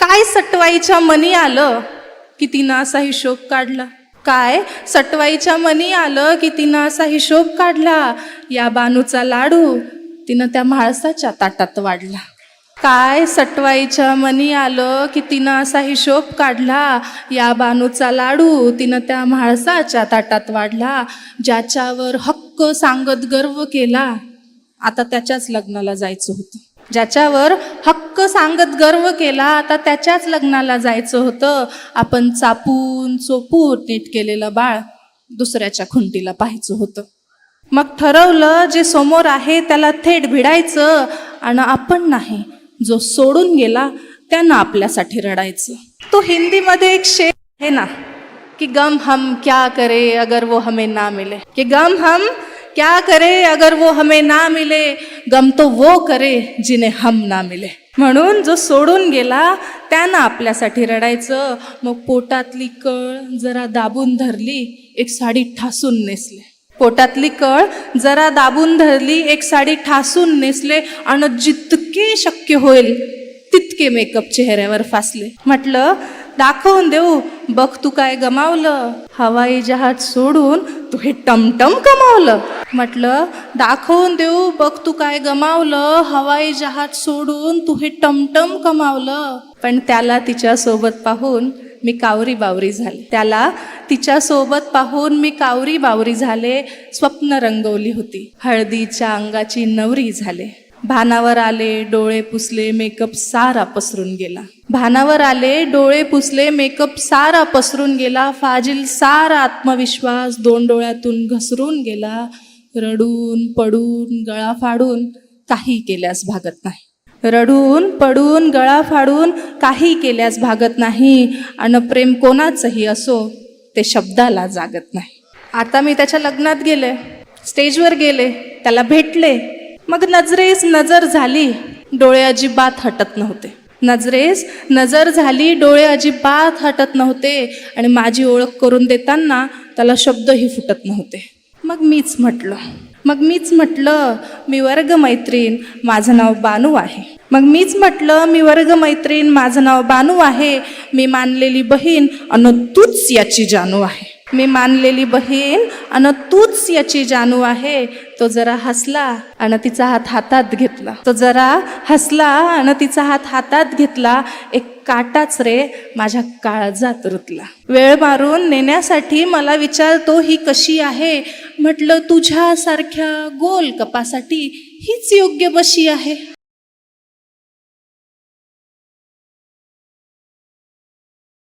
काय सटवाईच्या मनी आलं की तिनं असा हिशोब काढला. काय सटवाईच्या मनी आलं की तिनं असा हिशोब काढला. या बानूचा लाडू तिनं त्या म्हाळसाच्या ताटात वाढला. काय सटवाईच्या मनी आलं की तिनं असा हिशोब काढला. या बानूचा लाडू तिनं त्या म्हाळसाच्या ताटात वाढला. ज्याच्यावर हक्क सांगत गर्व केला, आता त्याच्याच लग्नाला जायचं होतं. ज्याच्यावर हक्क सांगत गर्व केला, आता त्याच्याच लग्नाला जायचं होतं. आपण चापून चोपून नीट केलेलं बाळ दुसऱ्याच्या खुंटीला पाहायचं होतं. मग ठरवलं जे समोर आहे त्याला थेट भिडायचं, आणि आपण नाही, जो सोडून गेला त्यानं आपल्यासाठी रडायचं. तो हिंदीमध्ये एक शेर आहे ना, कि गम हम क्या करे अगर वो हमें ना मिले, कि गम हम क्या करे अगर वो हमें ना मिले, गम तो वो करे जिन्हें हम ना मिले. म्हणून जो सोडून गेला त्यानं आपल्यासाठी रडायचं. मग पोटातली कळ जरा दाबून धरली, एक साडी ठासून नेसले. पोटातली कळ जरा दाबून धरली, एक साडी ठासून नेसले, आणि जितके शक्य होईल तितके मेकअप चेहऱ्यावर फासले. म्हटलं दाखवून देऊ, बघ तू काय गमावलं, हवाई जहाज सोडून तू हे टमटम कमावलं. म्हटलं दाखवून देऊ, बघ तू काय गमावलं, हवाई जहाज सोडून तू हे टमटम कमावलं. पण त्याला तिच्यासोबत पाहून मी कावरी बावरी झाले. त्याला तिच्यासोबत पाहून मी कावरी बावरी झाले. स्वप्न रंगवली होती, हळदीच्या अंगाची नवरी झाले. भानावर आले, डोळे पुसले, मेकअप सारा पसरून गेला. भानावर आले, डोळे पुसले, मेकअप सारा पसरून गेला. फाजील सारा आत्मविश्वास दोन डोळ्यातून घसरून गेला. रडून पडून गळा फाडून काही केल्यास भागत नाही. रडून पडून गळा फाडून काही केल्यास भागत नाही. आणि प्रेम कोणाचंही असो ते शब्दाला जागत नाही. आता मी त्याच्या लग्नात गेले, स्टेजवर गेले, त्याला भेटले. मग नजरेस नजर झाली, डोळे अजिबात हटत नव्हते. नजरेस नजर झाली, डोळे अजिबात हटत नव्हते. आणि माझी ओळख करून देताना त्याला शब्दही फुटत नव्हते. मग मीच म्हटलं मी वर्गमैत्रीण, माझं नाव बानू आहे. मग मीच म्हटलं मी वर्गमैत्रीण, माझं नाव बानू आहे. मी मानलेली बहीण अन तूच याची जानू आहे. मी मानलेली बहीण अन तूच याची जानू आहे. तो जरा हसला आणि तिचा हात हातात घेतला. तो जरा हसला आणि तिचा हात हातात घेतला. एक काटाच रे माझ्या काळजात रुतला. वेळ मारून नेण्यासाठी मला विचारतो ही कशी आहे. म्हटलं तुझ्यासारख्या गोल कपासाठी हीच योग्य बशी आहे.